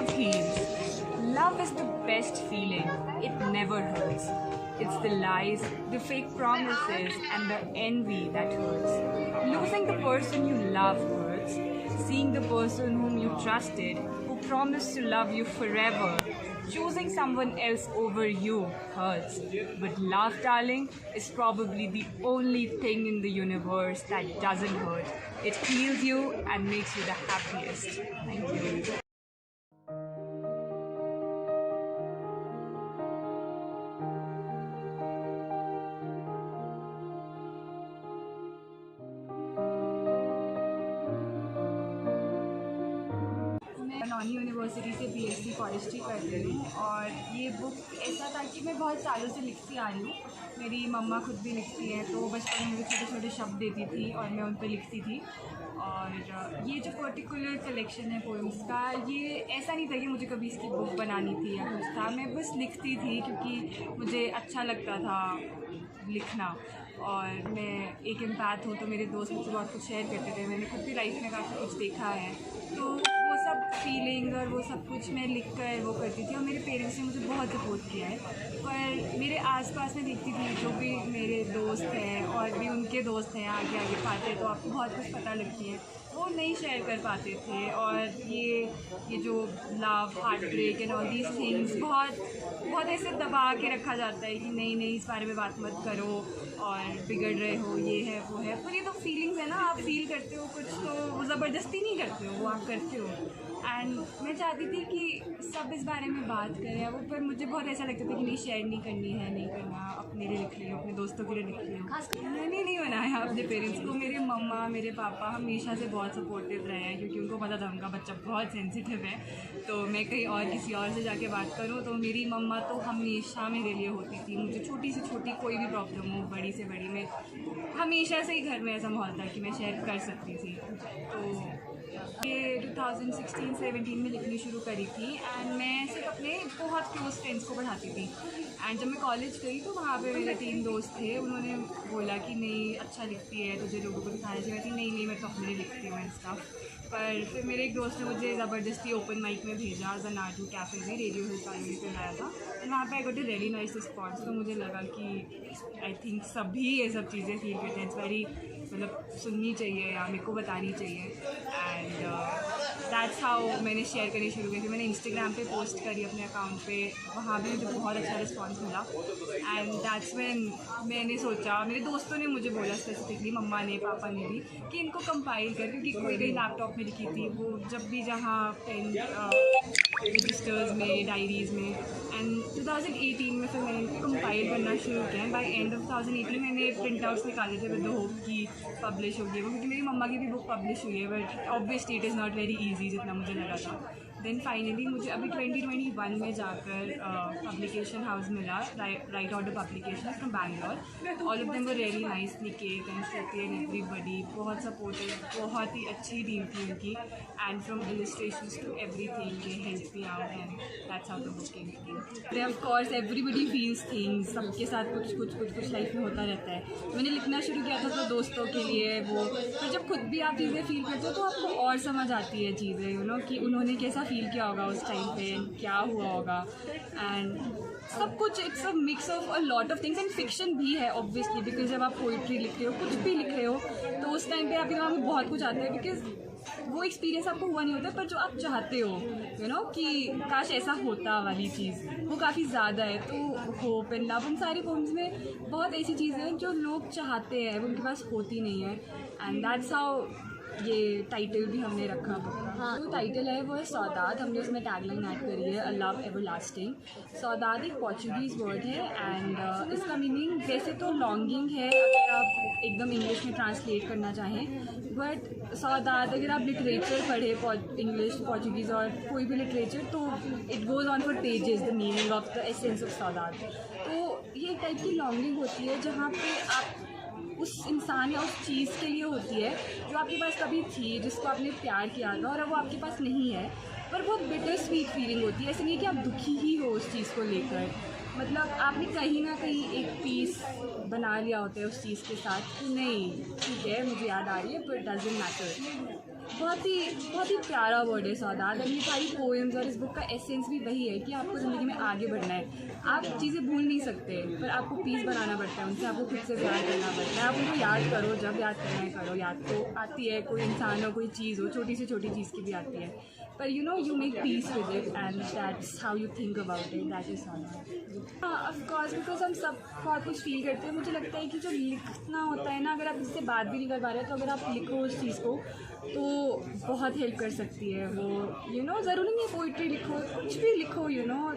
Love heals. Love is the best feeling. It never hurts. It's the lies, the fake promises, and the envy that hurts. Losing the person you love hurts. Seeing the person whom you trusted, who promised to love you forever, choosing someone else over you hurts. But love, darling, is probably the only thing in the universe that doesn't hurt. It heals you and makes you the happiest. Thank you. मैं Noni university से PhD forestry कर रही हूँ और ये book ऐसा था कि मैं बहुत सालों से लिखती आ रही हूँ। मेरी मम्मा खुद भी लिखती हैं, तो बचपन में मुझे छोटे छोटे शब्द देती थी और मैं उन पर लिखती थी। और ये जो पर्टिकुलर कलेक्शन है पोइम्स का, ये ऐसा नहीं था कि मुझे कभी इसकी बुक बनानी थी या कुछ था, मैं बस लिखती थी क्योंकि मुझे अच्छा लगता था लिखना। और मैं एक एम्पैथ हूँ, तो मेरे दोस्त मुझसे बहुत कुछ शेयर करते थे। मैंने खुद भी लाइफ में काफ़ी कुछ देखा है, तो वो सब फीलिंग और वो सब कुछ मैं लिख कर वो करती थी। और मेरे पेरेंट्स ने मुझे बहुत सपोर्ट किया है। पर मेरे आसपास में देखती थी जो भी मेरे दोस्त हैं और भी उनके दोस्त हैं आगे आगे पाते, तो आपको बहुत कुछ पता लगती है, वो नहीं शेयर कर पाते थे। और ये जो love, heart break and all these things बहुत ऐसे दबा के रखा जाता है कि नहीं इस बारे में बात मत करो और बिगड़ रहे हो, ये है वो है। पर ये तो फीलिंग्स है ना, आप फील करते हो कुछ, तो वो ज़बरदस्ती नहीं करते हो, वो आप करते हो। एंड मैं चाहती थी कि सब इस बारे में बात करें वो, पर मुझे बहुत ऐसा लगता था कि नहीं, शेयर नहीं करनी है, नहीं करना, अपने लिए लिख रही हो, अपने दोस्तों के लिए लिख रही हो। खासकर मैंने नहीं बनाया अपने पेरेंट्स को। मेरे मम्मा मेरे पापा हमेशा से बहुत सपोर्टिव रहे हैं, क्योंकि उनको पता था उनका बच्चा बहुत सेंसिटिव है, तो मैं कहीं और किसी और से जाके बात करूँ। तो मेरी मम्मा तो हमेशा मेरे लिए होती थी, मुझे छोटी से छोटी कोई भी प्रॉब्लम हो, बड़ी से बड़ी, में हमेशा से ही घर में ऐसा माहौल था कि मैं शेयर कर सकती थी। तो ये 2016-17 में लिखनी शुरू करी थी एंड मैं सिर्फ अपने बहुत क्लोज फ्रेंड्स को पढ़ाती थी। एंड जब मैं कॉलेज गई तो वहाँ पे मेरे 3 दोस्त थे, उन्होंने बोला कि नहीं, अच्छा लिखती है, तुझे लोगों को दिखाना चाहिए। थी नहीं मैं तो अपने लिए लिखती हूँ एंड स्टफ। पर फिर मेरे एक दोस्त ने मुझे ज़बरदस्ती ओपन माइक में भेजा, जनाडू कैफ़े में, रेडियो हिल कॉलोनी पे आया था। वहाँ पे I got a really nice response. तो मुझे लगा कि आई थिंक सभी ये सब चीज़ें फील करते हैं, इट्स वेरी, मतलब सुननी चाहिए या मेरे को बतानी चाहिए। एंड दैट्स हाउ मैंने शेयर करनी शुरू की थी। मैंने इंस्टाग्राम पे पोस्ट करी अपने अकाउंट पे, वहाँ भी मुझे बहुत अच्छा रिस्पॉन्स मिला। एंड दैट्स व्हेन मैंने सोचा, मेरे दोस्तों ने मुझे बोला स्पेसिफिकली, मम्मा ने पापा ने भी, कि इनको कंपाइल कर, क्योंकि कोई कहीं लैपटॉप में लिखी थी वो, जब भी जहाँ पेन रजिस्टर्स में, डायरीज़ में। एंड 2018 में फिर मैंने इनको कंपाइल करना शुरू किया। बाय एंड ऑफ 2018 मैंने प्रिंट आउट्स निकाले थे विद द होप कि पब्लिश होगी वो, क्योंकि मेरी मम्मा की भी बुक पब्लिश हुई है, but obviously it is not very easy जितना मुझे लगा था। देन फाइनली मुझे अभी 2021 में जाकर पब्लिकेशन हाउस मिला, right order publication from Bangalore. All of them were really nice, Niket and Shruti and everybody, बहुत सपोर्टिव, बहुत ही अच्छी टीम थी उनकी। And from illustrations to everything they help me out and that's how the book came. Of course everybody feels things, सबके साथ कुछ life में होता रहता है। मैंने लिखना शुरू किया था तो दोस्तों के लिए वो, फिर जब खुद भी आप चीज़ें फील करते हो तो आपको और समझ आती है चीज़ें, यू नो, कि उन्होंने कैसा फील किया होगा उस टाइम पे, क्या हुआ होगा। एंड सब कुछ, it's a mix of a lot of things. And fiction भी है ऑब्वियसली, बिकॉज जब आप पोइट्री लिख रहे हो, कुछ भी लिख रहे हो, तो उस टाइम पे आपके दिमाग में बहुत कुछ आता है, बिकॉज वो एक्सपीरियंस आपको हुआ नहीं होता, पर जो आप चाहते हो, यू नो, कि काश ऐसा होता वाली चीज़, वो काफ़ी ज़्यादा है। तो होप एंड लव, उन सारी पोम्स में बहुत ऐसी चीज़ें हैं जो लोग चाहते हैं, वो उनके पास होती नहीं है। एंड दैट्स हाउ ये टाइटल भी हमने रखा बुक का। हाँ, जो टाइटल है वो है सौदाद। हमने उसमें टैगलाइन ऐड करी है, अ लव एवरलास्टिंग। सौदाद एक पोर्चुगीज़ वर्ड है एंड इसका मीनिंग वैसे तो लॉन्गिंग है अगर आप एकदम इंग्लिश में ट्रांसलेट करना चाहें, बट सौदाद अगर आप लिटरेचर पढ़े, इंग्लिश, पोर्चुगीज़ और कोई भी लिटरेचर, तो it goes on for pages the meaning of the essence of सौदाद। तो ये एक टाइप की लॉन्गिंग होती है जहाँ पे आप उस इंसान या उस चीज़ के लिए होती है जो आपके पास कभी थी, जिसको आपने प्यार किया था, और अब वो आपके पास नहीं है, पर बहुत बिटर स्वीट फीलिंग होती है। ऐसे नहीं कि आप दुखी ही हो उस चीज़ को लेकर, मतलब आपने कहीं ना कहीं एक पीस बना लिया होता है उस चीज़ के साथ कि नहीं, ठीक है, मुझे याद आ रही है, बट डजंट मैटर। बहुत ही प्यारा वर्ड है सौदाद। और ये सारी पोएम्स और इस बुक का एसेंस भी वही है कि आपको ज़िंदगी में आगे बढ़ना है। आप चीज़ें भूल नहीं सकते, पर आपको पीस बनाना पड़ता है उनसे, आपको खुद से प्यार करना पड़ता है। आप उनको याद करो, जब याद करना है करो। याद तो आती है, कोई इंसान हो, कोई चीज़ हो, छोटी से छोटी चीज़ की भी आती है, पर you know you make peace with it and that's how you think about it, that is सौदाद। हाँ ऑफकोर्स, बिकॉज हम सब बहुत कुछ फील करते हैं। मुझे लगता है कि जो लिखना होता है ना, अगर आप इससे बात भी नहीं कर पा रहे तो अगर आप लिखो उस चीज़ को तो बहुत हेल्प कर सकती है वो। यू नो ज़रूरी नहीं है पोइट्री लिखो, कुछ भी लिखो, यू नो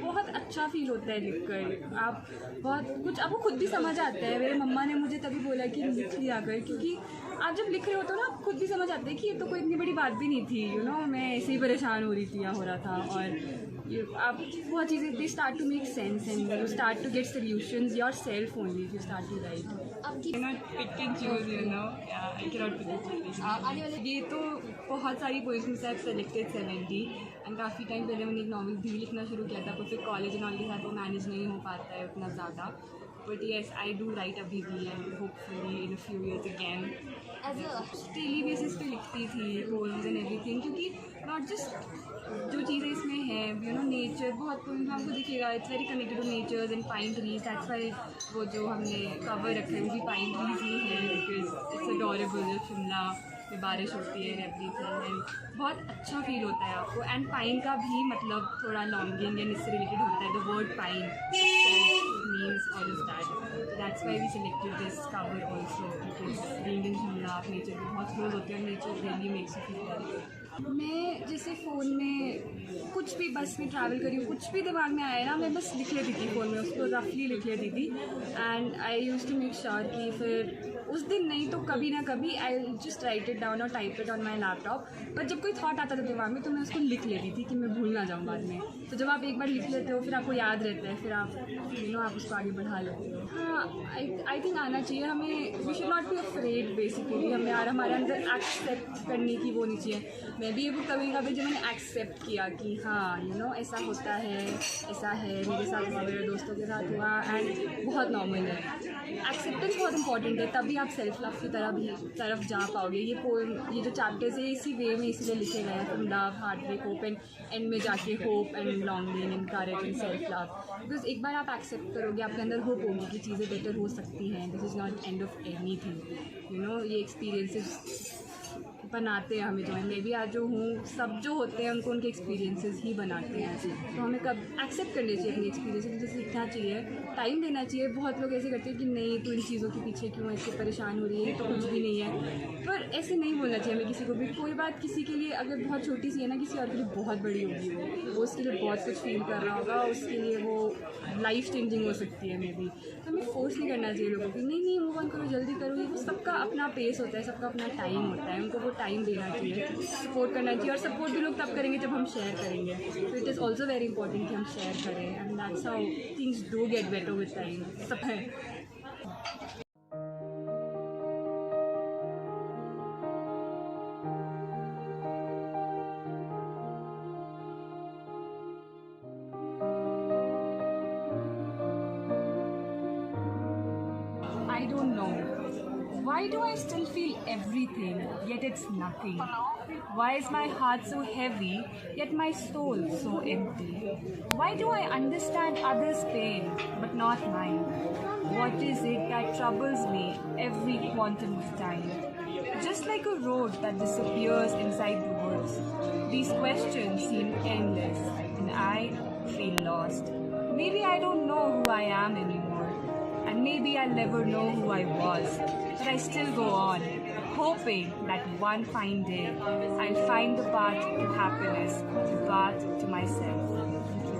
बहुत अच्छा फील होता है लिख कर। आप बहुत कुछ आपको खुद भी समझ आता है। मेरे मम्मा ने मुझे तभी बोला कि लिख लिया कर, क्योंकि आप जब लिख रहे हो तो ना आप खुद भी समझ आते हैं कि ये तो कोई इतनी बड़ी बात भी नहीं थी। यू नो मैं ऐसे ही परेशान हो रही थी या हो रहा था, और आप बहुत चीज़ें they start to make sense and you start to get solutions yourself only if you start to write. ये तो बहुत सारी poems I have selected 70 and काफ़ी टाइम पहले मैंने एक नॉवल भी लिखना शुरू किया था, पर फिर कॉलेज एंड ऑल के साथ वो मैनेज नहीं हो पाता है उतना ज़्यादा। But yes I do write अभी भी and hopefully in a few years again. Daily basis पे लिखती थी पोएम्स एंड एवरीथिंग, क्योंकि नॉट जस्ट जो चीज़ें इसमें हैं, यू नो नेचर, बहुत पोएम्स आपको दिखेगा it's very connected to natures and pine trees. That's why वो जो हमने कवर रखा है वो भी पाइन ट्रीज ही है, बिकॉज इट्स अडोरेबल। शिमला में बारिश होती है एवरीथिंग एंड बहुत अच्छा फील होता है आपको। एंड पाइन का भी मतलब थोड़ा लॉन्गिंग एंड इससे रिलेटेड होता है। The word pine means all of that, that's why we selected this cover also, because being in Shimla आप नेचर के बहुत क्लोज होते हैं, nature really makes you feel very. मैं जैसे फ़ोन में कुछ भी बस में ट्रैवल करी हूँ, कुछ भी दिमाग में आया ना, मैं बस लिख लेती थी फ़ोन में, उसको रफली लिख लेती थी। And I use to make sure कि फिर उस दिन नहीं तो कभी ना कभी I just write it down और type it on my laptop. पर जब कोई थॉट आता था दिमाग में तो मैं उसको लिख लेती थी कि मैं भूल ना जाऊँ बाद में। तो जब आप एक बार लिख लेते हो फिर आपको याद रहता है, फिर आप यू नो आप उसको आगे बढ़ा लेते हो। हाँ आई थिंक आना चाहिए हमें। We should not be afraid basically. हमें यार हमारे अंदर एक्सेप्ट करने की वो नहीं चाहिए। मैं भी ये बुक कभी कभी जब मैंने एक्सेप्ट किया कि हाँ यू नो ऐसा होता है, ऐसा है मेरे साथ, ऐसा मेरे दोस्तों के साथ हुआ एंड बहुत नॉर्मल है। एक्सेप्टेंस बहुत इंपॉर्टेंट है, तभी आप सेल्फ लव की तरफ जा पाओगे। ये जो चैप्टर्स है इसी वे में इसीलिए लिखे गए हैं, from love, heart break, hope and में जाके hope and longing and courage and self love. Because एक बार आप एक्सेप्ट करोगे, आपके अंदर होप होगी कि चीज़ें बेटर हो सकती हैं। This is not end of any thing, you know ये एक्सपीरियंसेस बनाते हैं हमें। जो है मैं भी आज जो हूँ, सब जो होते हैं उनको उनके एक्सपीरियंसेस ही बनाते हैं। तो हमें कब एक्सेप्ट करनी चाहिए अपनी एक्सपीरियंसेस, मुझे सीखना चाहिए, टाइम देना चाहिए। बहुत लोग ऐसे करते हैं कि नहीं तो इन चीज़ों के पीछे क्यों ऐसे परेशान हो रही है, ये तो कुछ भी नहीं है। पर ऐसे नहीं बोलना चाहिए हमें किसी को भी। कोई बात किसी के लिए अगर बहुत छोटी सी है ना, किसी और के लिए बहुत बड़ी होगी, वो उसके लिए बहुत कुछ फील कर रहा होगा, उसके लिए वो लाइफ चेंजिंग हो सकती है मे बी। तो हमें फोर्स नहीं करना चाहिए लोगों को, नहीं मूव ऑन करो, जल्दी करो। ये सबका अपना पेस होता है, सबका अपना टाइम होता है, उनको वो टाइम देना चाहिए, सपोर्ट करना चाहिए। और सपोर्ट भी लोग तब करेंगे जब हम शेयर करेंगे। तो it is also very important कि हम शेयर करें and that's how things do get better with time. सब है। I don't know. Why do I still feel everything, yet it's nothing? Why is my heart so heavy, yet my soul so empty? Why do I understand others' pain, but not mine? What is it that troubles me every quantum of time? Just like a road that disappears inside the woods, these questions seem endless, and I feel lost. Maybe I don't know who I am anymore. And maybe I'll never know who I was, but I still go on, hoping that one fine day I'll find the path to happiness, the path to myself. Thank you.